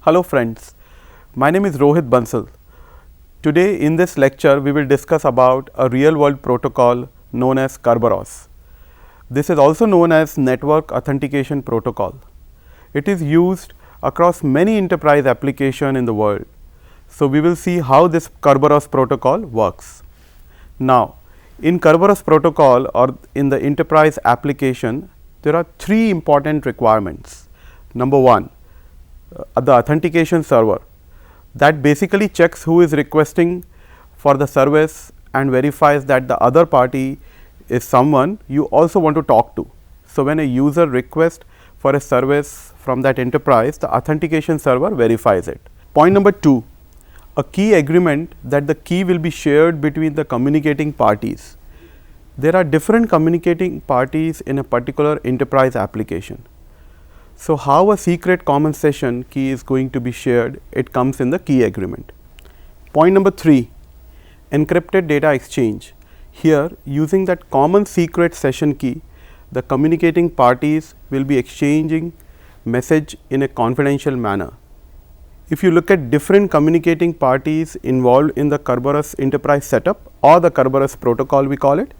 Hello friends, my name is Rohit Bansal. Today in this lecture we will discuss about a real world protocol known as Kerberos. This is also known as Network Authentication Protocol. It is used across many enterprise applications in the world. So, we will see how this Kerberos protocol works. Now, in Kerberos protocol or in the enterprise application, there are three important requirements. Number one, the authentication server that basically checks who is requesting for the service and verifies that the other party is someone you also want to talk to. So, when a user requests for a service from that enterprise, the authentication server verifies it. Point number two, a key agreement that the key will be shared between the communicating parties. There are different communicating parties in a particular enterprise application. So, how a secret common session key is going to be shared, it comes in the key agreement. Point number three, encrypted data exchange. Here, using that common secret session key, the communicating parties will be exchanging message in a confidential manner. If you look at different communicating parties involved in the Kerberos enterprise setup or the Kerberos protocol we call it,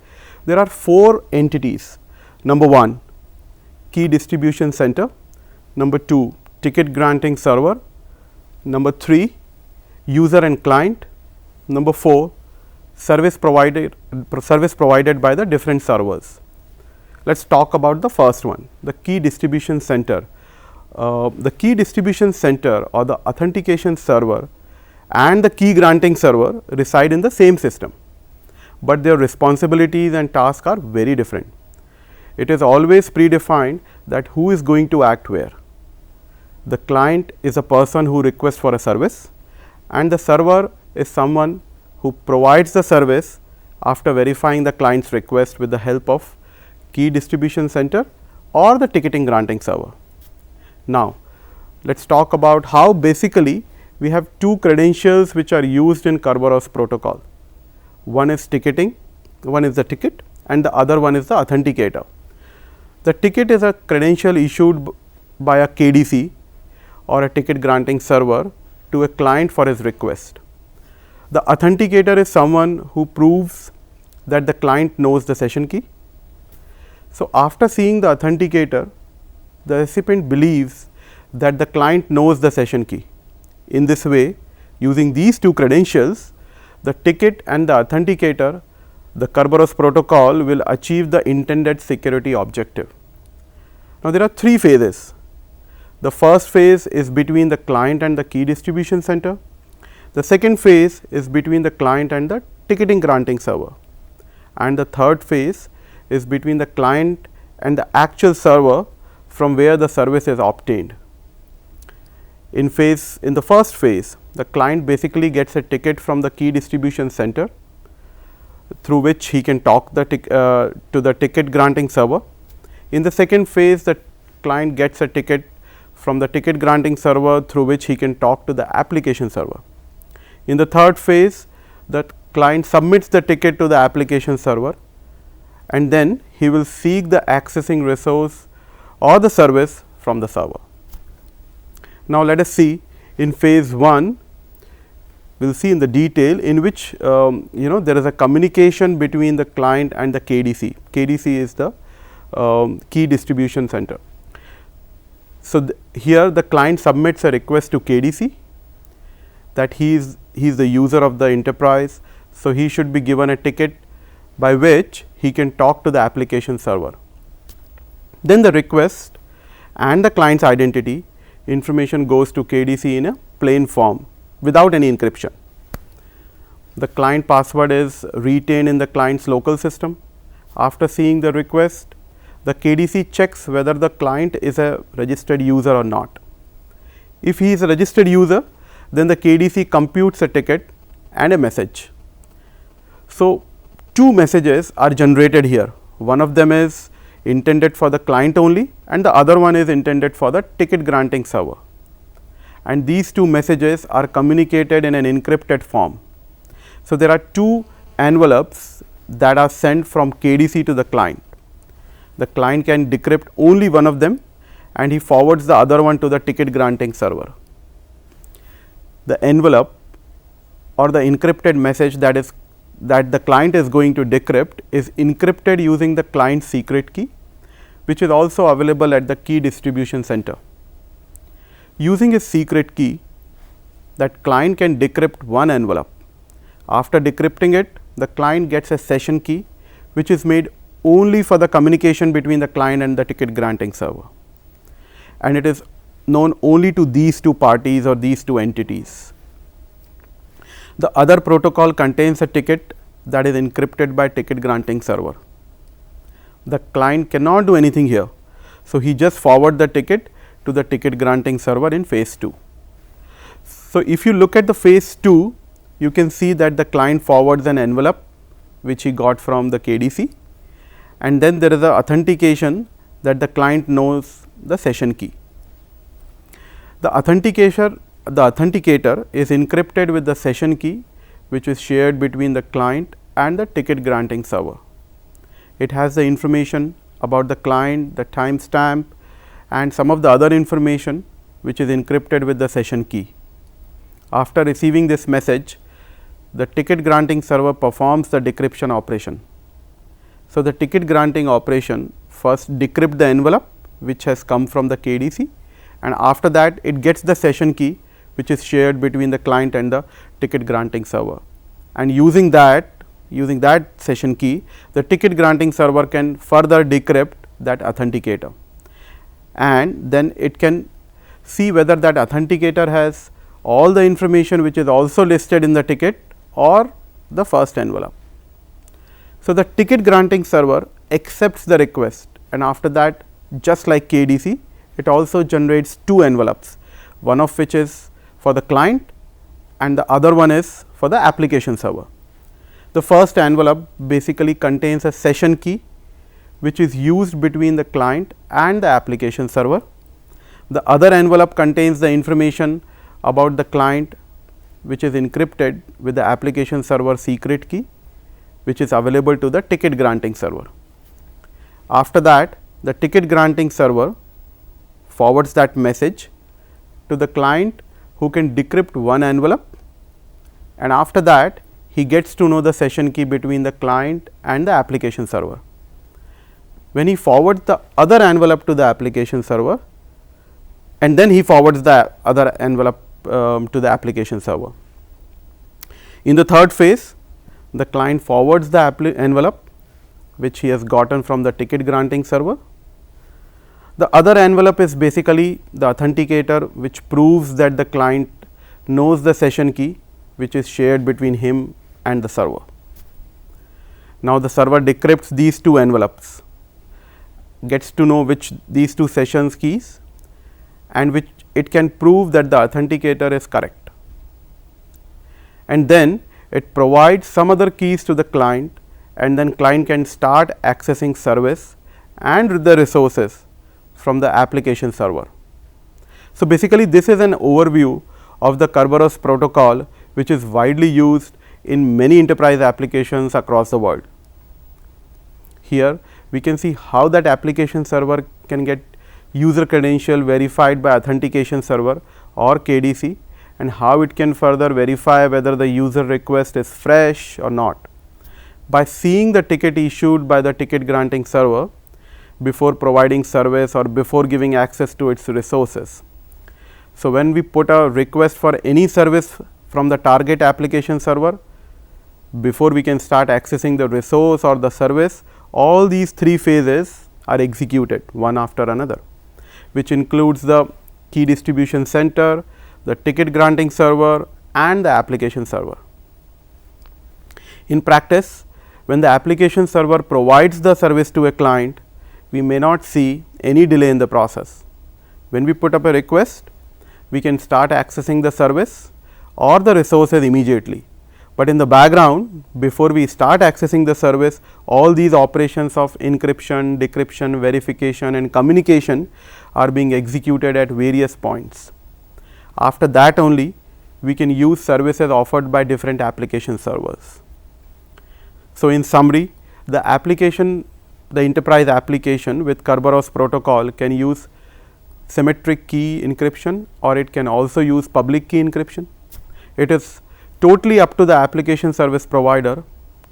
there are four entities. Number one, key distribution center. Number two, ticket granting server. Number three, user and client. Number four, service provided by the different servers. Let us talk about the first one, the key distribution center. The key distribution center or the authentication server and the key granting server reside in the same system, but their responsibilities and tasks are very different. It is always predefined that who is going to act where. The client is a person who requests for a service and the server is someone who provides the service after verifying the client's request with the help of key distribution center or the ticketing granting server. Now, let us talk about how basically we have two credentials which are used in Kerberos protocol. One is ticketing, one is the ticket and the other one is the authenticator. The ticket is a credential issued by a KDC or a ticket granting server to a client for his request. The authenticator is someone who proves that the client knows the session key. So, after seeing the authenticator, the recipient believes that the client knows the session key. In this way, using these two credentials, the ticket and the authenticator, the Kerberos protocol will achieve the intended security objective. Now, there are three phases. The first phase is between the client and the key distribution center. The second phase is between the client and the ticketing granting server. And the third phase is between the client and the actual server from where the service is obtained. In the first phase, the client basically gets a ticket from the key distribution center through which he can talk to the ticket granting server. In the second phase, the client gets a ticket from the ticket granting server through which he can talk to the application server. In the third phase, the client submits the ticket to the application server and then he will seek the accessing resource or the service from the server. Now, let us see in phase 1, we will see in the detail in which there is a communication between the client and the KDC. KDC is the key distribution center. So, here the client submits a request to KDC that he is the user of the enterprise. So, he should be given a ticket by which he can talk to the application server. Then the request and the client's identity information goes to KDC in a plain form without any encryption. The client password is retained in the client's local system. After seeing the request, the KDC checks whether the client is a registered user or not. If he is a registered user, then the KDC computes a ticket and a message. So, two messages are generated here. One of them is intended for the client only and the other one is intended for the ticket granting server. And these two messages are communicated in an encrypted form. So, there are two envelopes that are sent from KDC to the client. The client can decrypt only one of them and he forwards the other one to the ticket granting server. the envelope or the encrypted message that the client is going to decrypt is encrypted using the client secret key, which is also available at the key distribution center. Using a secret key, that client can decrypt one envelope. After decrypting it, the client gets a session key, which is made only for the communication between the client and the ticket granting server, and it is known only to these two parties or these two entities. The other protocol contains a ticket that is encrypted by ticket granting server. The client cannot do anything here, so he just forward the ticket to the ticket granting server in phase 2. So, if you look at the phase 2, you can see that the client forwards an envelope which he got from the KDC, and then there is a authentication that the client knows the session key. The authenticator is encrypted with the session key, which is shared between the client and the ticket granting server. It has the information about the client, the timestamp, and some of the other information which is encrypted with the session key. After receiving this message, the ticket granting server performs the decryption operation. So, the ticket granting operation first decrypt the envelope which has come from the KDC, and after that it gets the session key which is shared between the client and the ticket granting server, and using that session key, the ticket granting server can further decrypt that authenticator, and then it can see whether that authenticator has all the information which is also listed in the ticket or the first envelope. So, the ticket granting server accepts the request, and after that, just like KDC, it also generates two envelopes, one of which is for the client and the other one is for the application server. The first envelope basically contains a session key which is used between the client and the application server. The other envelope contains the information about the client which is encrypted with the application server secret key, which is available to the ticket granting server. After that, the ticket granting server forwards that message to the client, who can decrypt one envelope, and after that he gets to know the session key between the client and the application server. When he forwards the other envelope to the application server, and then he forwards the other envelope to the application server. In the third phase, the client forwards the envelope which he has gotten from the ticket granting server. The other envelope is basically the authenticator which proves that the client knows the session key which is shared between him and the server. Now, the server decrypts these two envelopes, gets to know which these two sessions keys, and which it can prove that the authenticator is correct, and then it provides some other keys to the client, and then client can start accessing service and the resources from the application server. So, basically this is an overview of the Kerberos protocol, which is widely used in many enterprise applications across the world. Here we can see how that application server can get user credential verified by authentication server or KDC, and how it can further verify whether the user request is fresh or not by seeing the ticket issued by the ticket granting server before providing service or before giving access to its resources. So, when we put a request for any service from the target application server, before we can start accessing the resource or the service, all these three phases are executed one after another, which includes the key distribution center, the ticket granting server, and the application server. In practice, when the application server provides the service to a client, we may not see any delay in the process. When we put up a request, we can start accessing the service or the resources immediately, but in the background, before we start accessing the service, all these operations of encryption, decryption, verification and communication are being executed at various points. After that only, we can use services offered by different application servers. So, in summary, the enterprise application with Kerberos protocol can use symmetric key encryption, or it can also use public key encryption. It is totally up to the application service provider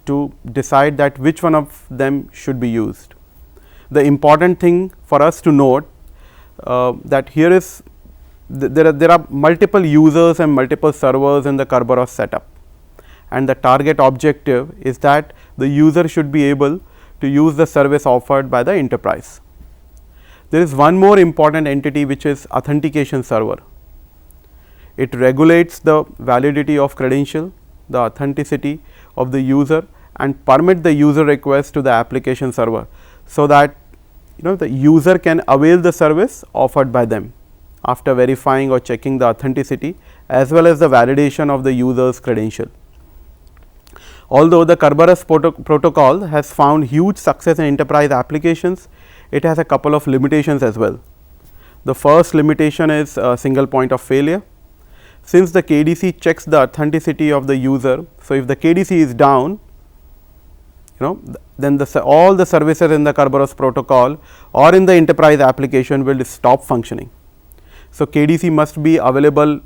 to decide that which one of them should be used. The important thing for us to note that here is there are multiple users and multiple servers in the Kerberos setup, and the target objective is that the user should be able to use the service offered by the enterprise. There is one more important entity, which is authentication server. It regulates the validity of credential, the authenticity of the user, and permit the user request to the application server, so that the user can avail the service offered by them after verifying or checking the authenticity as well as the validation of the user's credential. Although the Kerberos protocol has found huge success in enterprise applications, it has a couple of limitations as well. The first limitation is a single point of failure. Since the KDC checks the authenticity of the user, so if the KDC is down, then all the services in the Kerberos protocol or in the enterprise application will stop functioning. So, KDC must be available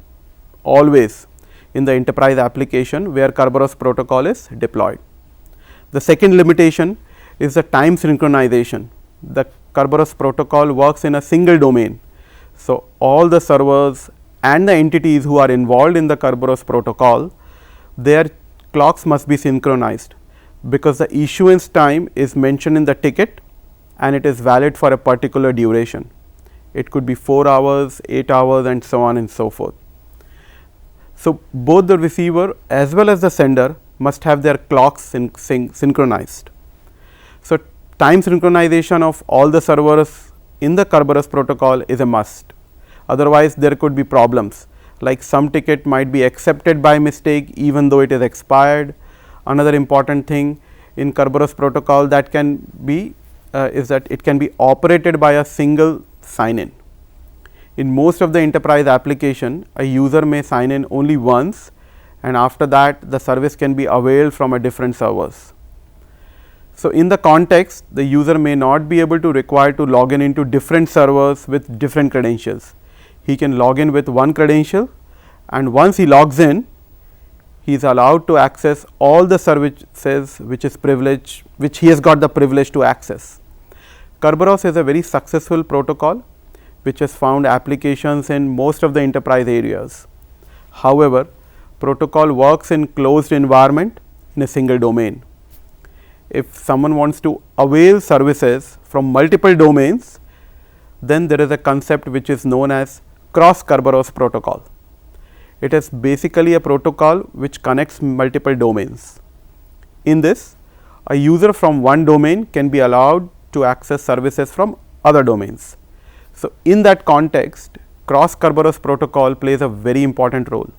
always in the enterprise application where Kerberos protocol is deployed. The second limitation is the time synchronization. The Kerberos protocol works in a single domain. So, all the servers and the entities who are involved in the Kerberos protocol, their clocks must be synchronized, because the issuance time is mentioned in the ticket and it is valid for a particular duration. It could be 4 hours, 8 hours, and so on and so forth. So, both the receiver as well as the sender must have their clocks synchronized. So, time synchronization of all the servers in the Kerberos protocol is a must. Otherwise, there could be problems, like some ticket might be accepted by mistake even though it is expired. Another important thing in Kerberos protocol that can be is that it can be operated by a single sign in. In most of the enterprise application, a user may sign in only once, and after that the service can be availed from a different servers. So, in the context, the user may not be able to require to log in into different servers with different credentials. He can log in with one credential, and once he logs in, he is allowed to access all the services which he has got the privilege to access. Kerberos is a very successful protocol which has found applications in most of the enterprise areas. However, protocol works in closed environment in a single domain. If someone wants to avail services from multiple domains, then there is a concept which is known as cross Kerberos protocol. It is basically a protocol which connects multiple domains. In this, a user from one domain can be allowed to access services from other domains. So, in that context, cross Kerberos protocol plays a very important role.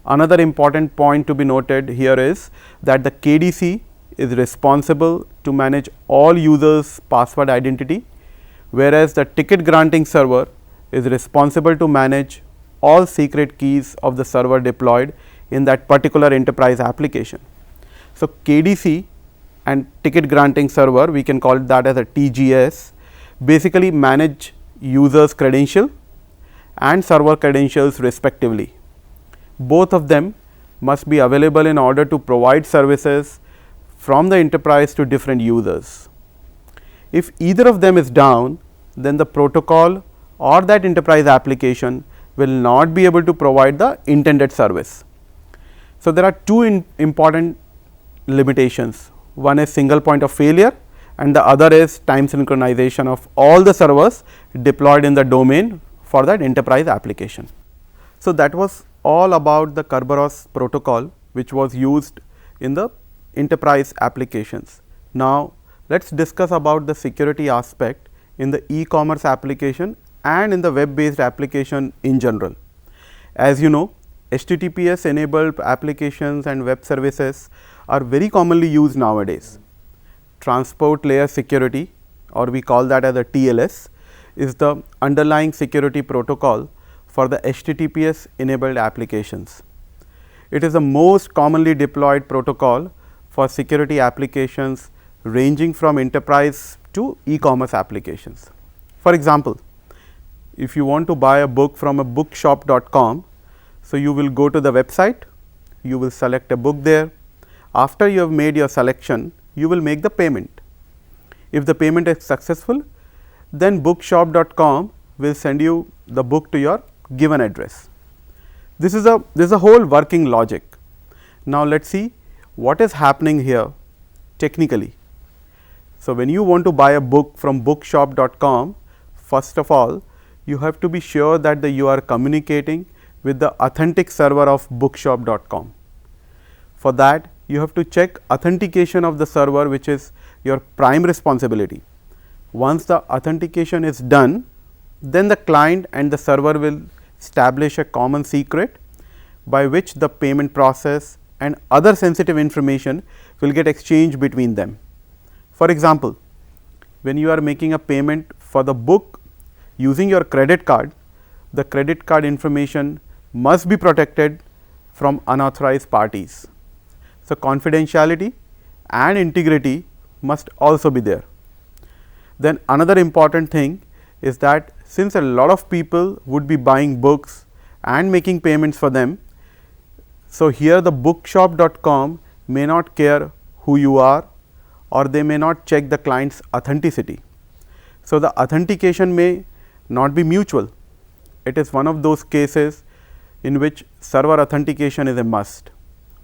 Another important point to be noted here is that the KDC is responsible to manage all users' password identity, whereas the ticket granting server is responsible to manage all secret keys of the server deployed in that particular enterprise application. So, KDC and ticket granting server, we can call that as a TGS, basically manage users credential and server credentials respectively. Both of them must be available in order to provide services from the enterprise to different users. If either of them is down, then the protocol or that enterprise application will not be able to provide the intended service. So, there are two important limitations. One is single point of failure, and the other is time synchronization of all the servers deployed in the domain for that enterprise application. So, that was all about the Kerberos protocol which was used in the enterprise applications. Now, let us discuss about the security aspect in the e-commerce application and in the web based application in general. As you know, HTTPS enabled applications and web services are very commonly used nowadays. Transport layer security, or we call that as a TLS, is the underlying security protocol for the HTTPS enabled applications. It is the most commonly deployed protocol for security applications ranging from enterprise to e-commerce applications. For example, if you want to buy a book from a bookshop.com, So, you will go to the website, you will select a book there. After you have made your selection, you will make the payment. If the payment is successful, then bookshop.com will send you the book to your given address. This is a whole working logic. Now, let us see what is happening here technically. So, when you want to buy a book from bookshop.com, first of all you have to be sure that you are communicating with the authentic server of bookshop.com. For that, you have to check authentication of the server, which is your prime responsibility. Once the authentication is done, then the client and the server will establish a common secret by which the payment process and other sensitive information will get exchanged between them. For example, when you are making a payment for the book using your credit card, the credit card information must be protected from unauthorized parties. So, confidentiality and integrity must also be there. Then another important thing is that since a lot of people would be buying books and making payments for them, so here the bookshop.com may not care who you are, or they may not check the client's authenticity. So, the authentication may not be mutual. It is one of those cases in which server authentication is a must,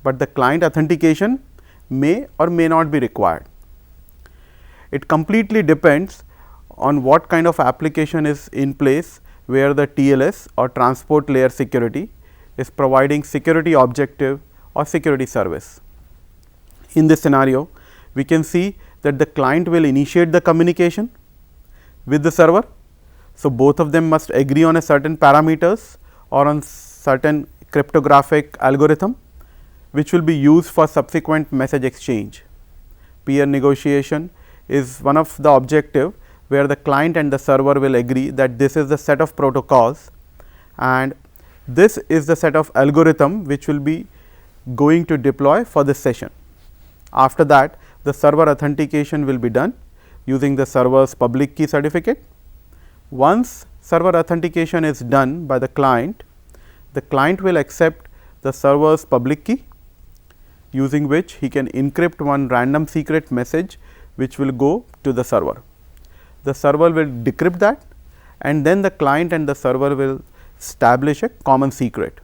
but the client authentication may or may not be required. It completely depends on what kind of application is in place, where the TLS or transport layer security is providing security objective or security service. In this scenario, we can see that the client will initiate the communication with the server. So, both of them must agree on a certain parameters or on certain cryptographic algorithm, which will be used for subsequent message exchange. Peer negotiation is one of the objective, where the client and the server will agree that this is the set of protocols and this is the set of algorithm which will be going to deploy for this session. After that, the server authentication will be done using the server's public key certificate. Once server authentication is done by the client will accept the server's public key, using which he can encrypt one random secret message which will go to the server. The server will decrypt that, and then the client and the server will establish a common secret.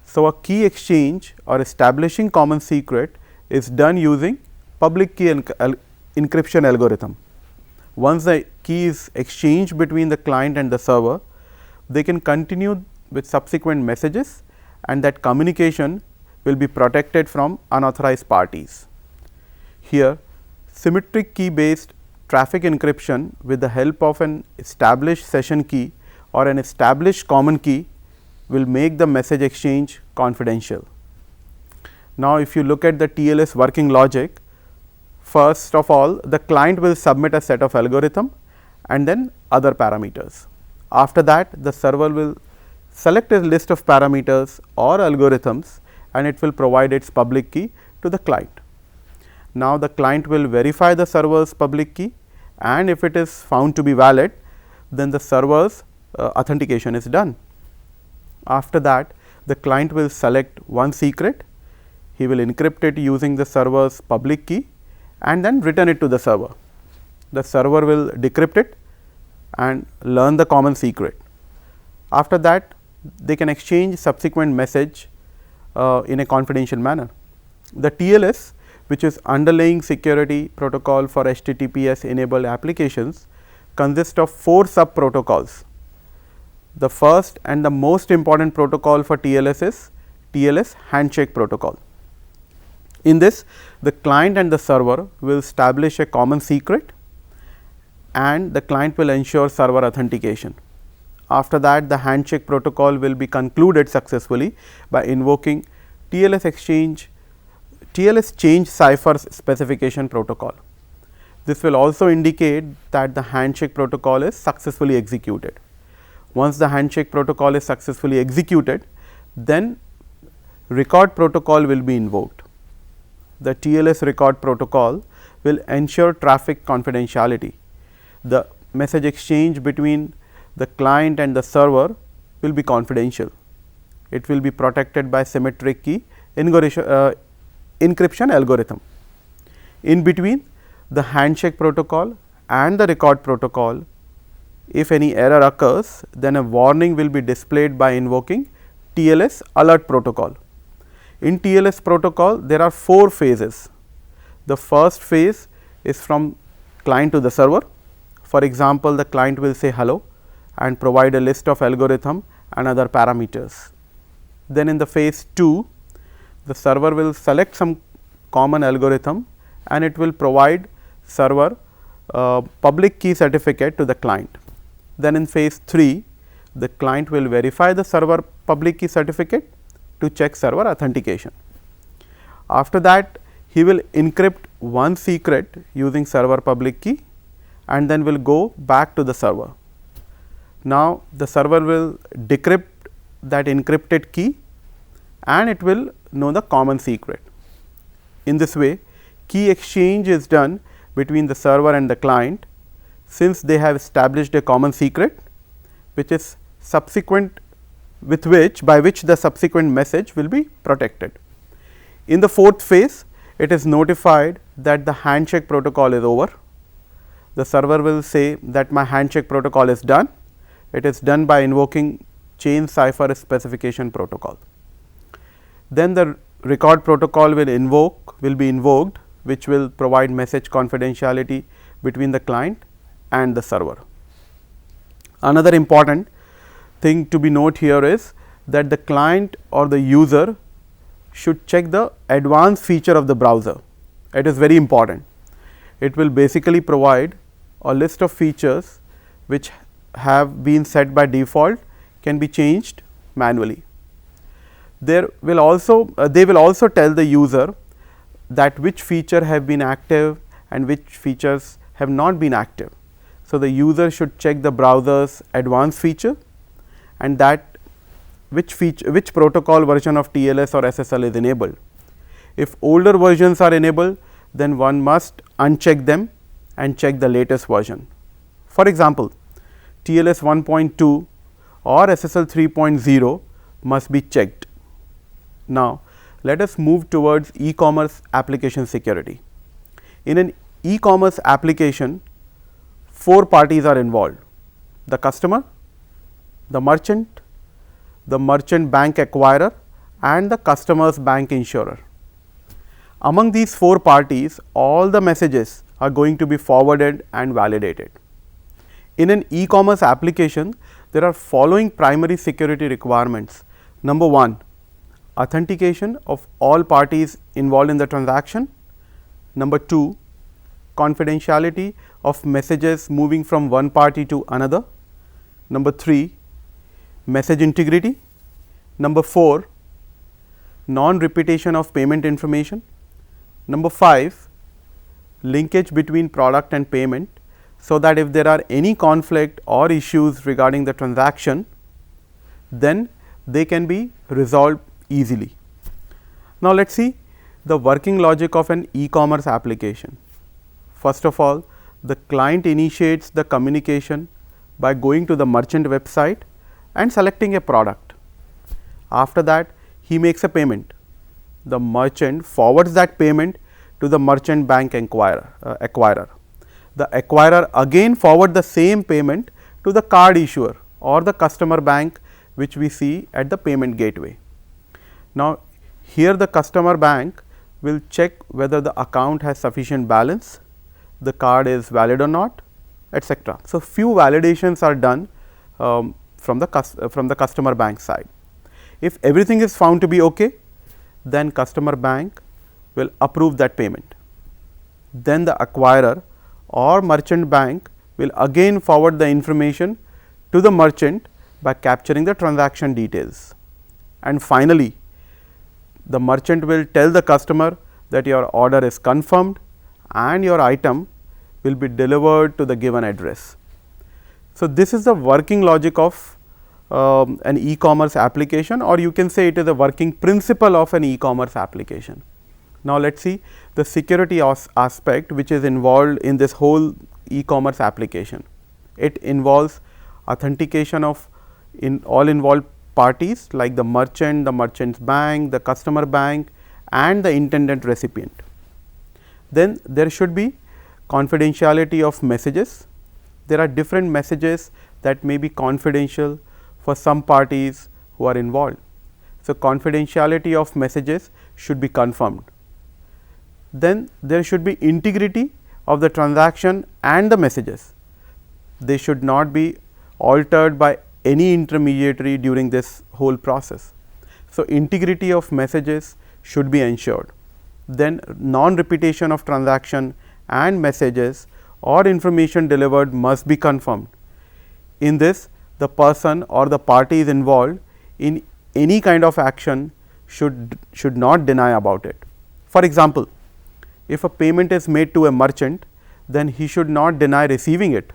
So, a key exchange or establishing common secret is done using public key encryption algorithm. Once the key is exchanged between the client and the server, they can continue with subsequent messages, and that communication will be protected from unauthorized parties. Here, symmetric key based traffic encryption with the help of an established session key or an established common key will make the message exchange confidential. Now, if you look at the TLS working logic, first of all the client will submit a set of algorithm and then other parameters. After that, the server will select a list of parameters or algorithms and it will provide its public key to the client. Now, the client will verify the server's public key, and if it is found to be valid, then the server's authentication is done. After that, the client will select one secret, he will encrypt it using the server's public key and then return it to the server. The server will decrypt it and learn the common secret. After that, they can exchange subsequent message in a confidential manner. The TLS, which is underlying security protocol for HTTPS enabled applications, consists of 4 sub protocols. The first and the most important protocol for TLS is TLS handshake protocol. In this, the client and the server will establish a common secret and the client will ensure server authentication. After that, the handshake protocol will be concluded successfully by invoking TLS change cipher specification protocol. This will also indicate that the handshake protocol is successfully executed. Once the handshake protocol is successfully executed, then record protocol will be invoked. The TLS record protocol will ensure traffic confidentiality. The message exchange between the client and the server will be confidential. it will be protected by symmetric key encryption algorithm. In between the handshake protocol and the record protocol, if any error occurs, then a warning will be displayed by invoking TLS alert protocol. In TLS protocol, there are 4 phases. The first phase is from client to the server. For example, the client will say hello and provide a list of algorithm and other parameters. Then in the phase 2, the server will select some common algorithm and it will provide server public key certificate to the client. Then in phase 3, the client will verify the server public key certificate to check server authentication. After that, he will encrypt one secret using server public key and then will go back to the server. Now, the server will decrypt that encrypted key and it will know the common secret. In this way, key exchange is done between the server and the client, since they have established a common secret, which is subsequent by which the subsequent message will be protected. In the 4th phase, it is notified that the handshake protocol is over. The server will say that my handshake protocol is done. It is done by invoking chain cipher specification protocol. Then the record protocol will be invoked, which will provide message confidentiality between the client and the server. Another important thing to be noted here is that the client or the user should check the advanced feature of the browser. It is very important. It will basically provide a list of features which have been set by default, can be changed manually. They will also tell the user that which feature have been active and which features have not been active. So, the user should check the browser's advanced feature and that which protocol version of TLS or SSL is enabled. If older versions are enabled, then one must uncheck them and check the latest version. For example, TLS 1.2 or SSL 3.0 must be checked. Now, let us move towards e-commerce application security. In an e-commerce application, 4 parties are involved: the customer, the merchant bank acquirer and the customer's bank insurer. Among these 4 parties, all the messages are going to be forwarded and validated. In an e-commerce application, there are following primary security requirements. Number 1, authentication of all parties involved in the transaction. Number 2, confidentiality of messages moving from one party to another. Number 3, message integrity. Number 4, non-repetition of payment information. Number 5, linkage between product and payment, so that if there are any conflict or issues regarding the transaction, then they can be resolved easily. Now, let us see the working logic of an e-commerce application. First of all, the client initiates the communication by going to the merchant website and selecting a product. After that, he makes a payment. The merchant forwards that payment to the merchant bank acquirer. The acquirer again forward the same payment to the card issuer or the customer bank, which we see at the payment gateway. Now, here the customer bank will check whether the account has sufficient balance, the card is valid or not, etc. So, few validations are done from the customer bank side. If everything is found to be okay, then customer bank will approve that payment. Then the acquirer or merchant bank will again forward the information to the merchant by capturing the transaction details. And finally, the merchant will tell the customer that your order is confirmed and your item will be delivered to the given address. So, this is the working logic of an e-commerce application, or you can say it is a working principle of an e-commerce application. Now, let us see the security aspect which is involved in this whole e-commerce application. It involves authentication of all involved parties like the merchant's bank, the customer bank and the intended recipient. Then there should be confidentiality of messages. There are different messages that may be confidential for some parties who are involved. So, confidentiality of messages should be confirmed. Then there should be integrity of the transaction and the messages. They should not be altered by any intermediary during this whole process. So, integrity of messages should be ensured. Then non-repetition of transaction and messages or information delivered must be confirmed. In this, the person or the parties involved in any kind of action should not deny about it. For example, if a payment is made to a merchant, then he should not deny receiving it.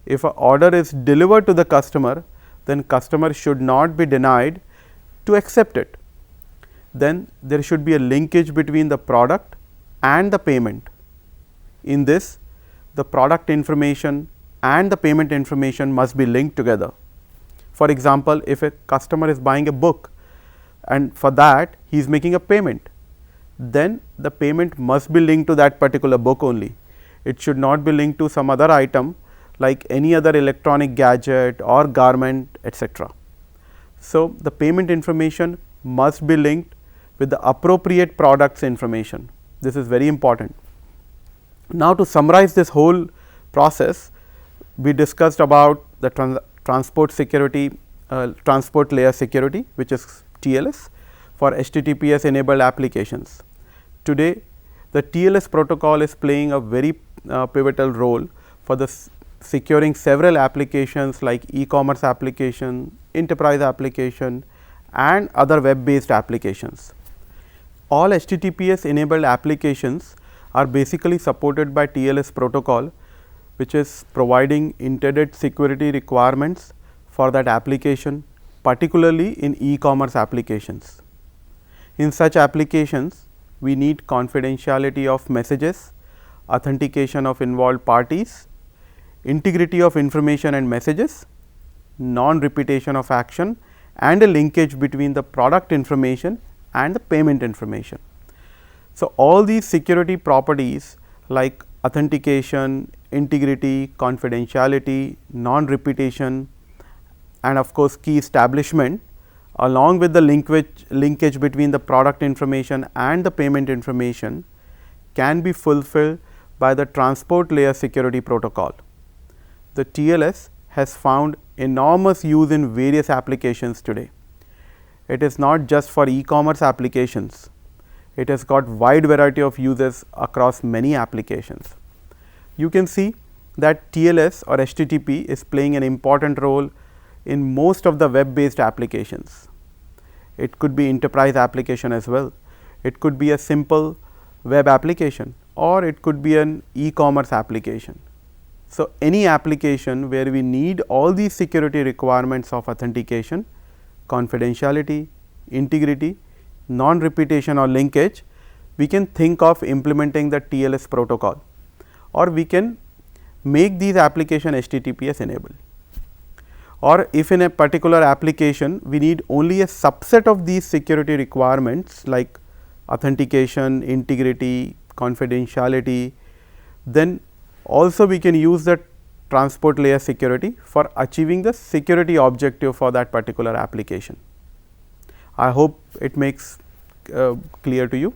If an order is delivered to the customer, then customer should not be denied to accept it. Then there should be a linkage between the product and the payment. In this, the product information and the payment information must be linked together. For example, if a customer is buying a book and for that he is making a payment, then the payment must be linked to that particular book only. It should not be linked to some other item like any other electronic gadget or garment, etc. So, the payment information must be linked with the appropriate products information. This is very important. Now, to summarize this whole process, we discussed about the transport security, transport layer security, which is TLS for HTTPS enabled applications. Today, the TLS protocol is playing a very pivotal role for the securing several applications like e-commerce application, enterprise application and other web based applications. All HTTPS enabled applications are basically supported by TLS protocol, which is providing intended security requirements for that application, particularly in e-commerce applications. In such applications, we need confidentiality of messages, authentication of involved parties, integrity of information and messages, non-repetition of action and a linkage between the product information and the payment information. So, all these security properties like authentication, integrity, confidentiality, non-repetition and of course, key establishment along with the linkage between the product information and the payment information can be fulfilled by the transport layer security protocol. The TLS has found enormous use in various applications today. It is not just for e-commerce applications, it has got wide variety of uses across many applications. You can see that TLS or HTTP is playing an important role in most of the web based applications. It could be enterprise application as well. It could be a simple web application or it could be an e-commerce application. So, any application where we need all these security requirements of authentication, confidentiality, integrity, non-repetition or linkage, we can think of implementing the TLS protocol or we can make these application HTTPS enabled. Or if in a particular application we need only a subset of these security requirements like authentication, integrity, confidentiality, then also we can use the transport layer security for achieving the security objective for that particular application. I hope it makes clear to you.